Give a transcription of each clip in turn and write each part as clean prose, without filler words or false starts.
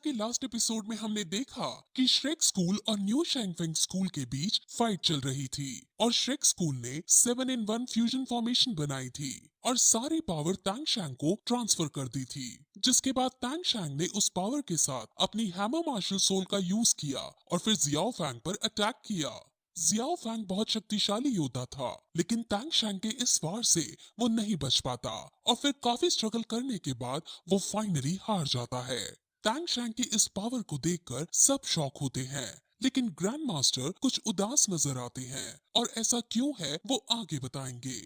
के last episode में हमने देखा कि श्रेक स्कूल और न्यू शैंगफेंग स्कूल के बीच फाइट चल रही थी और श्रेक स्कूल ने 7-in-1 फ्यूजन फॉर्मेशन बनाई थी और सारी पावर तांगशैंग को ट्रांसफर कर दी थी, जिसके बाद तांगशैंग ने उस पावर के साथ अपनी हैमर मार्शल सोल का यूज किया और फिर जियाओ फैंग पर अटैक किया। जियाओ फैंग बहुत शक्तिशाली योद्धा था, लेकिन तांगशैंग के इस वार से वो नहीं बच पाता और फिर काफी स्ट्रगल करने के बाद वो फाइनली हार जाता है। तांगशैंग की इस पावर को देखकर सब शॉक होते हैं, लेकिन ग्रैंड मास्टर कुछ उदास नजर आते हैं और ऐसा क्यों है वो आगे बताएंगे।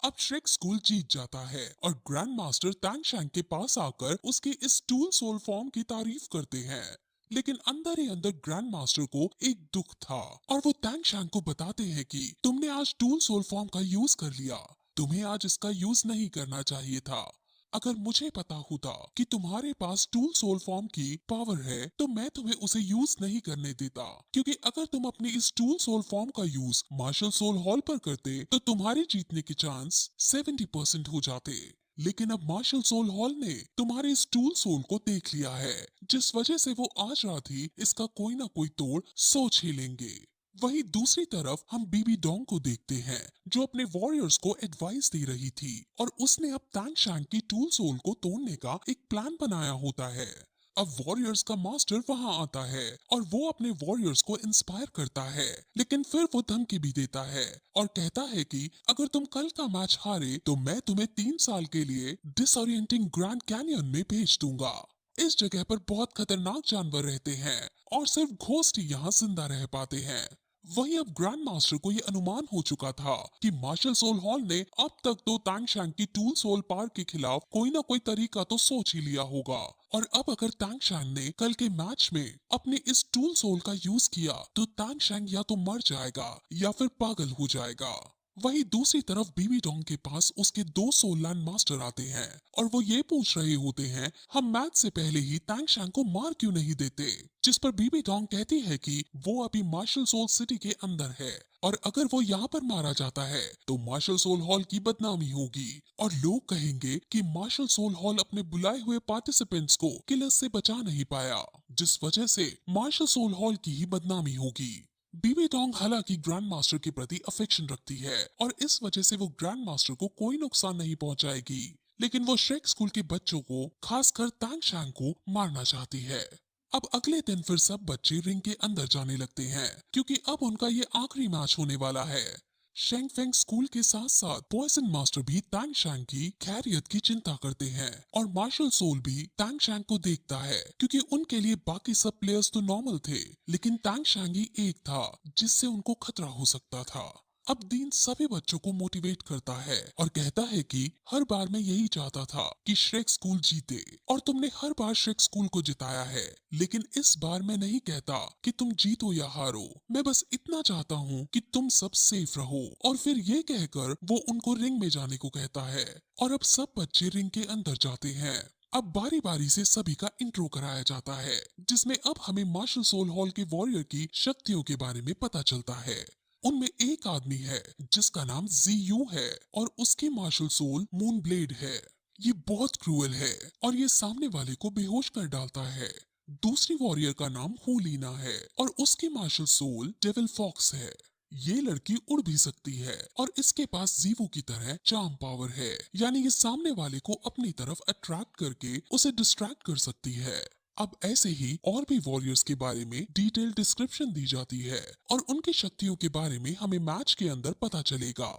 अब श्रेक स्कूल जीत जाता है और ग्रैंड मास्टर तांगशैंग के पास आकर उसके इस टूल सोल फॉर्म की तारीफ करते हैं, लेकिन अंदर ही अंदर ग्रैंड मास्टर को एक दुख था और वो तांगशैंग को बताते हैं कि तुमने आज टूल सोल फॉर्म का यूज कर लिया, तुम्हें आज इसका यूज नहीं करना चाहिए था। अगर मुझे पता होता कि तुम्हारे पास टूल सोल फॉर्म की पावर है तो मैं तुम्हें उसे यूज नहीं करने देता, क्योंकि अगर तुम अपनी इस टूल सोल फॉर्म का यूज मार्शल सोल हॉल पर करते तो तुम्हारे जीतने के चांस 70% हो जाते। लेकिन अब मार्शल सोल हॉल ने तुम्हारे इस टूल सोल को देख लिया है, जिस वजह से वो आज रात ही इसका कोई ना कोई तोड़ सोच ही लेंगे। वहीं दूसरी तरफ हम बीबी डोंग को देखते हैं, जो अपने वॉरियर्स को एडवाइस दे रही थी और उसने अब तांगशैंग की टूल सोल को तोड़ने का एक प्लान बनाया होता है। अब वॉरियर्स का मास्टर वहां आता है और वो अपने वॉरियर्स को इंस्पायर करता है, लेकिन फिर वो धमकी भी देता है और कहता है कि अगर तुम कल का मैच हारे तो मैं तुम्हें 3 साल के लिए डिसओरिएंटिंग ग्रैंड कैनियन में भेज दूंगा। इस जगह पर बहुत खतरनाक जानवर रहते हैं और सिर्फ घोस्ट ही यहाँ जिंदा रह पाते हैं। वहीं अब ग्रैंड मास्टर को ये अनुमान हो चुका था कि मार्शल सोल हॉल ने अब तक तो तांगशैंग की टूल सोल पावर के खिलाफ कोई ना कोई तरीका तो सोच ही लिया होगा, और अब अगर तांगशैंग ने कल के मैच में अपने इस टूल सोल का यूज किया तो तांगशैंग या तो मर जाएगा या फिर पागल हो जाएगा। वहीं दूसरी तरफ बीबी डोंग के पास उसके 2 सोल लैंड मास्टर आते हैं और वो ये पूछ रहे होते हैं हम मैच से पहले ही तांगशैंग को मार क्यों नहीं देते, जिस पर बीबी डोंग कहती है कि वो अभी मार्शल सोल सिटी के अंदर है और अगर वो यहाँ पर मारा जाता है तो मार्शल सोल हॉल की बदनामी होगी और लोग कहेंगे कि मार्शल सोल हॉल अपने बुलाए हुए पार्टिसिपेंट्स को किलर्स से बचा नहीं पाया, जिस वजह से मार्शल सोल हॉल की ही बदनामी होगी। बीबी डोंग हालांकि ग्रैंड मास्टर के प्रति अफेक्शन रखती है और इस वजह से वो ग्रैंड मास्टर को कोई नुकसान नहीं पहुंचाएगी, लेकिन वो श्रेक स्कूल के बच्चों को, खासकर तांगशैंग को मारना चाहती है। अब अगले दिन फिर सब बच्चे रिंग के अंदर जाने लगते हैं, क्योंकि अब उनका ये आखिरी मैच होने वाला है। शैंगफेंग स्कूल के साथ साथ पॉइजन मास्टर भी तांगशैंग की खैरियत की चिंता करते हैं और मार्शल सोल भी तांगशैंग को देखता है, क्योंकि उनके लिए बाकी सब प्लेयर्स तो नॉर्मल थे, लेकिन तांगशैंग ही एक था जिससे उनको खतरा हो सकता था। अब दीन सभी बच्चों को मोटिवेट करता है और कहता है कि हर बार मैं यही चाहता था कि श्रेक स्कूल जीते और तुमने हर बार श्रेक स्कूल को जिताया है, लेकिन इस बार मैं नहीं कहता कि तुम जीतो या हारो, मैं बस इतना चाहता हूँ कि तुम सब सेफ रहो। और फिर ये कहकर वो उनको रिंग में जाने को कहता है और अब सब बच्चे रिंग के अंदर जाते हैं। अब बारी बारी से सभी का इंट्रो कराया जाता है, जिसमें अब हमें मार्शल सोल हॉल के वॉरियर की शक्तियों के बारे में पता चलता है। उनमें एक आदमी है जिसका नाम जीयू है और उसकी मार्शल सोल मून ब्लेड है। ये बहुत क्रूअल है और ये सामने वाले को बेहोश कर डालता है। दूसरी वॉरियर का नाम होलीना है और उसकी मार्शल सोल डेविल फॉक्स है। ये लड़की उड़ भी सकती है और इसके पास जीवो की तरह चार्म पावर है, यानी ये सामने वाले को अपनी तरफ अट्रैक्ट करके उसे डिस्ट्रैक्ट कर सकती है। अब ऐसे ही और भी वॉरियर्स के बारे में डिटेल डिस्क्रिप्शन दी जाती है और उनकी शक्तियों के बारे में हमें मैच के अंदर पता चलेगा।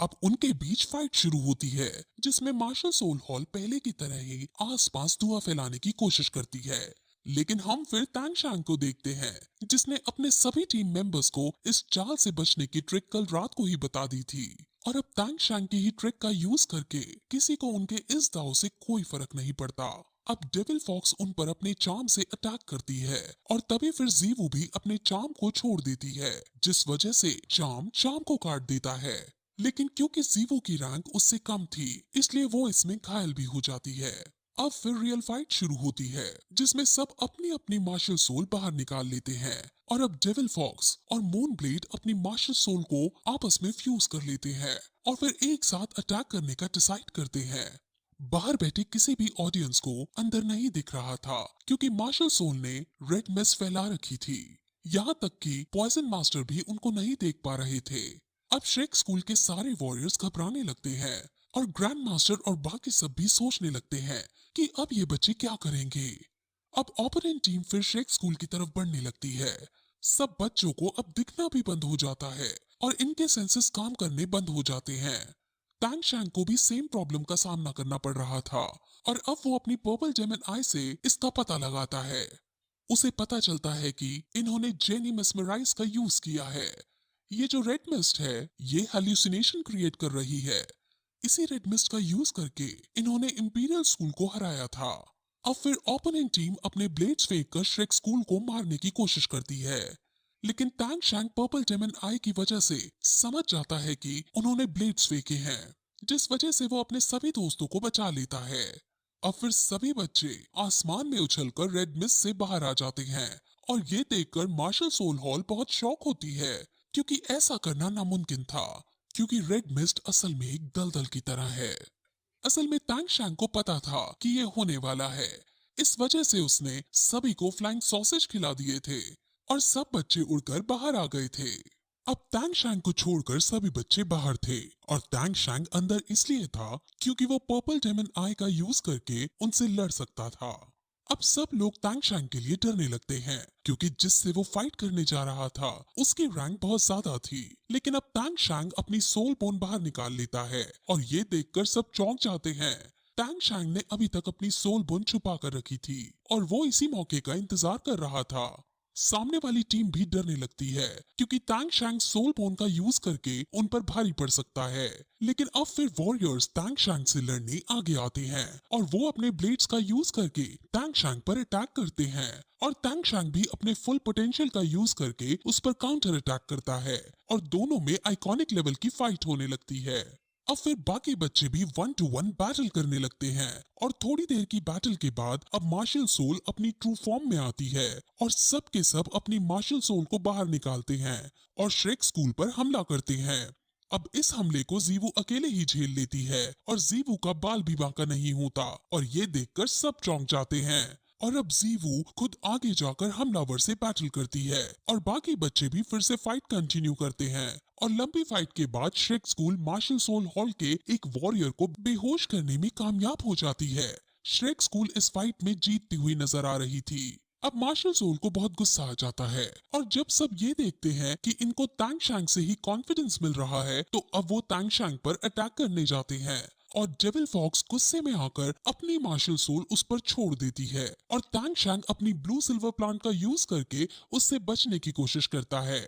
अब उनके बीच फाइट शुरू होती है, जिसमें मार्शल सोल हॉल पहले की तरह ही आसपास धुआं फैलाने की कोशिश करती है, लेकिन हम फिर तांगशैंग को देखते हैं जिसने अपने सभी टीम मेंबर्स को इस चाल से बचने की ट्रिक कल रात को ही बता दी थी और अब तांगशैंग की ही ट्रिक का यूज करके किसी को उनके इस दाव से कोई फर्क नहीं पड़ता। अब डेविल फॉक्स उन पर अपने चार्म से अटैक करती है और तभी फिर जीवू भी अपने चार्म को छोड़ देती है, जिस वजह से चार्म को काट देता है, लेकिन क्योंकि जीवू की रैंक उससे कम थी इसलिए वो इसमें घायल भी हो जाती है। अब फिर रियल फाइट शुरू होती है, जिसमें सब अपनी अपनी मार्शल सोल बाहर निकाल लेते हैं और अब डेविल फॉक्स और मून ब्लेड अपनी मार्शल सोल को आपस में फ्यूज कर लेते हैं और फिर एक साथ अटैक करने का डिसाइड करते हैं। बाहर बैठे किसी भी ऑडियंस को अंदर नहीं दिख रहा था क्योंकि मार्शल सोल ने रेड मिस्ट फैला रखी थी। यहाँ तक कि पॉइजन मास्टर भी उनको नहीं देख पा रहे थे। अब श्रेक स्कूल के सारे वॉरियर्स घबराने लगते हैं और ग्रैंड मास्टर और बाकी सब भी सोचने लगते हैं कि अब ये बच्चे क्या करेंगे। अब ओपोनेंट टीम फिर श्रेक स्कूल की तरफ बढ़ने लगती है। सब बच्चों को अब दिखना भी बंद हो जाता है और इनके सेंसेस काम करने बंद हो जाते हैं। टैंग शैंग को भी सेम प्रॉब्लम का सामना करना पड़ रहा था और अब वो अपनी पर्पल जेमिन आई से इसका पता लगाता है। उसे पता चलता है कि इन्होंने जेनी मेस्मराइज का यूज किया है। ये जो रेड मिस्ट है ये हेल्यूसिनेशन क्रिएट कर रही है। इसी रेड मिस्ट का यूज करके इन्होंने इंपीरियल स्कूल को हराया था। अब फिर ओपोनेंट टीम अपने ब्लेड्स फेंक कर श्रेक स्कूल को मारने की कोशिश करती है, लेकिन टैंग शैंग पर्पल जेमिन आई की वजह से समझ जाता है कि उन्होंने ब्लेड्स फेंके हैं, जिस वजह से वो अपने सभी दोस्तों को बचा लेता है। अब फिर सभी बच्चे आसमान में उछलकर रेड मिस्ट से बाहर आ जाते हैं और ये देखकर मार्शल सोल हॉल बहुत शॉक होती है क्योंकि ऐसा करना नामुमकिन था, क्योंकि रेड मिस्ट असल में एक दलदल की तरह है। असल में टैंग शैंग को पता था कि ये होने वाला है, इस वजह से उसने सभी को फ्लाइंग सॉसेज खिला दिए थे और सब बच्चे उड़कर बाहर आ गए थे। अब टैंग शैंग को छोड़कर सभी बच्चे बाहर थे और टैंग शैंग अंदर इसलिए था क्योंकि वो पर्पल डेमन आई का यूज करके उनसे लड़ सकता था। अब सब लोग टैंग शैंग के लिए डरने लगते हैं क्योंकि जिससे वो फाइट करने जा रहा था उसकी रैंक बहुत ज्यादा थी। लेकिन अब टैंग शैंग अपनी सोल बोन बाहर निकाल लेता है और ये देखकर सब चौंक जाते हैं। टैंग शैंग ने अभी तक अपनी सोल बोन छुपा कर रखी थी और वो इसी मौके का इंतजार कर रहा था। सामने वाली टीम भी डरने लगती है क्योंकि टैंग शैंग सोल बोन का यूज करके उन पर भारी पड़ सकता है। लेकिन अब फिर वॉरियर्स टैंग शैंग से लड़ने आगे आते हैं और वो अपने ब्लेड्स का यूज करके टैंग शैंग पर अटैक करते हैं और टैंग शैंग भी अपने फुल पोटेंशियल का यूज करके उस पर काउंटर अटैक करता है और दोनों में आइकॉनिक लेवल की फाइट होने लगती है। अब फिर बाकी बच्चे भी 1 to 1 बैटल करने लगते हैं और थोड़ी देर की बैटल के बाद अब मार्शल सोल अपनी ट्रू फॉर्म में आती है और सब के सब अपनी मार्शल सोल को बाहर निकालते हैं और श्रेक स्कूल पर हमला करते हैं। अब इस हमले को जीवू अकेले ही झेल लेती है और जीवू का बाल भी बांका नहीं होता और ये देखकर सब चौंक जाते हैं। और अब जीवू खुद आगे जाकर हमलावर से बैटल करती है और बाकी बच्चे भी फिर से फाइट कंटिन्यू करते हैं और लंबी फाइट के बाद Shrek school martial soul hall के एक वॉरियर को बेहोश करने में कामयाब हो जाती है। श्रेक स्कूल इस फाइट में जीतती हुई नजर आ रही थी। अब मार्शल सोल को बहुत गुस्सा आ जाता है और जब सब ये देखते हैं कि इनको टैंग शैंग से ही कॉन्फिडेंस मिल रहा है तो अब वो टैंग शैंग पर अटैक करने जाते हैं और डेविल फॉक्स गुस्से में आकर अपनी मार्शल सोल उस पर छोड़ देती है और टैंग शैंग अपनी ब्लू सिल्वर प्लांट का यूज करके उससे बचने की कोशिश करता है।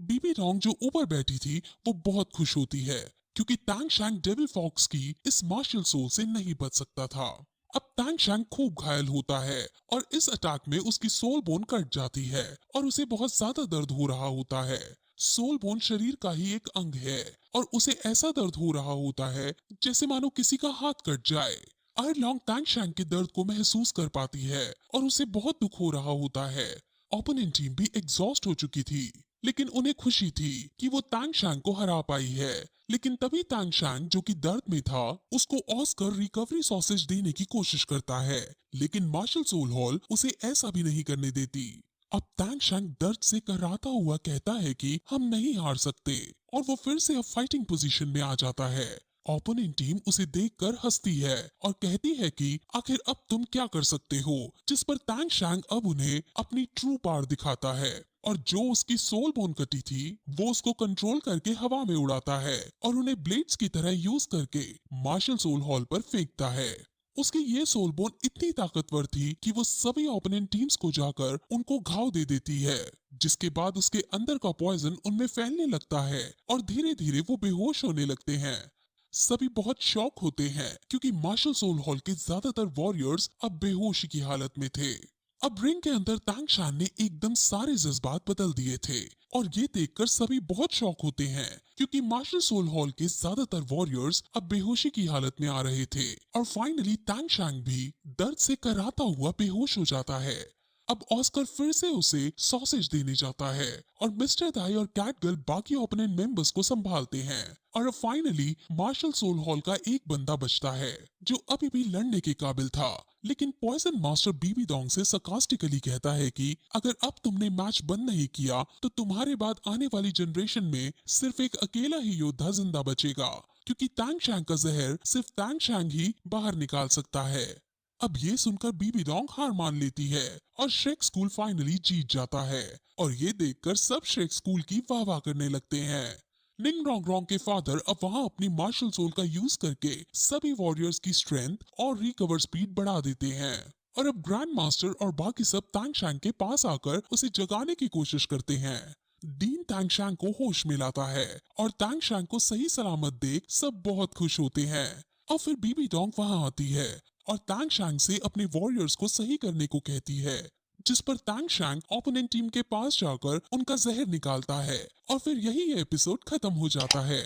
बीबी रॉन्ग जो ऊपर बैठी थी वो बहुत खुश होती है क्योंकि टैंग शैंग डेविल फॉक्स की इस मार्शल सोल से नहीं बच सकता था। अब टैंग शैंग खूब घायल होता है और इस अटैक में उसकी सोल बोन कट जाती है और उसे बहुत ज्यादा दर्द हो रहा होता है। सोल बोन शरीर का ही एक अंग है और उसे ऐसा दर्द हो रहा होता है जैसे मानो किसी का हाथ कट जाए। आयरलॉन्ग टैंग शैंग के दर्द को महसूस कर पाती है और उसे बहुत दुख हो रहा होता है। ओपोनेंट टीम भी एग्जॉस्ट हो चुकी थी लेकिन उन्हें खुशी थी कि वो टैंग शैंग को हरा पाई है। लेकिन तभी टैंग शैंग जो कि दर्द में था उसको ऑस्कर रिकवरी सॉसेज देने की कोशिश करता है, लेकिन मार्शल सोल हॉल उसे ऐसा भी नहीं करने देती। अब टैंग शैंग दर्द से कराहता हुआ कहता है कि हम नहीं हार सकते और वो फिर से अब फाइटिंग पोजीशन में आ जाता है। ओपोनेंट टीम उसे देखकर हंसती है और कहती है कि आखिर अब तुम क्या कर सकते हो, जिस पर टैंग शैंग अब उन्हें अपनी ट्रू पावर दिखाता है और जो उसकी सोल बोन कटी थी वो उसको कंट्रोल करके हवा में उड़ाता है और उन्हें ब्लेड्स की तरह यूज करके मार्शल सोल हॉल पर फेंकता है। उसकी ये सोल बोन इतनी ताकतवर थी कि वो सभी ओपोनेंट टीम्स को जाकर उनको घाव दे देती है, जिसके बाद उसके अंदर का पॉइजन उनमें फैलने लगता है और धीरे धीरे वो बेहोश होने लगते हैं। सभी बहुत शॉक होते हैं क्योंकि मार्शल सोल हॉल के ज्यादातर वॉरियर्स अब बेहोशी की हालत में थे। अब रिंग के अंदर टैंग शैंग ने एकदम सारे जज्बात बदल दिए थे और ये देखकर सभी बहुत शॉक होते हैं क्योंकि मार्शल सोल हॉल के ज्यादातर वॉरियर्स अब बेहोशी की हालत में आ रहे थे और फाइनली टैंग शैंग भी दर्द से कराहता हुआ बेहोश हो जाता है। अब ऑस्कर फिर से उसे सॉसेज देने जाता है और मिस्टर दाई और कैटगर्ल बाकी ओपोनेंट मेंबर्स को संभालते हैं। और अब फाइनली मार्शल सोल हॉल का एक बंदा बचता है जो अभी भी लड़ने के काबिल था, लेकिन पॉइजन मास्टर बीबी डोंग से sarcastically कहता है कि अगर अब तुमने मैच बंद नहीं किया तो तुम्हारे बाद आने वाली जनरेशन में सिर्फ एक अकेला ही योद्धा जिंदा बचेगा, क्योंकि तांग शैंग का जहर सिर्फ तांग शैंग ही बाहर निकाल सकता है। अब ये सुनकर बीबी डोंग हार मान लेती है और श्रेक स्कूल फाइनली जीत जाता है और ये देखकर सब श्रेक स्कूल की वाह करने लगते हैं। निंग रोंग रोंग के फादर अब वहां अपनी मार्शल सोल का यूज करके सभी वॉरियर्स की स्ट्रेंथ और रिकवर स्पीड बढ़ा देते हैं और अब ग्रैंड मास्टर और बाकी सब तांग शैंग के पास आकर उसे जगाने की कोशिश करते हैं। डीन तांग शैंग को होश में लाता है और तांग शैंग को सही सलामत देख सब बहुत खुश होते हैं। और फिर बीबी डोंग वहां आती है और तांग शैंग से अपने वॉरियर्स को सही करने को कहती है, जिस पर तांग शैंग ओपोनेंट टीम के पास जाकर उनका जहर निकालता है और फिर यही ये एपिसोड खत्म हो जाता है।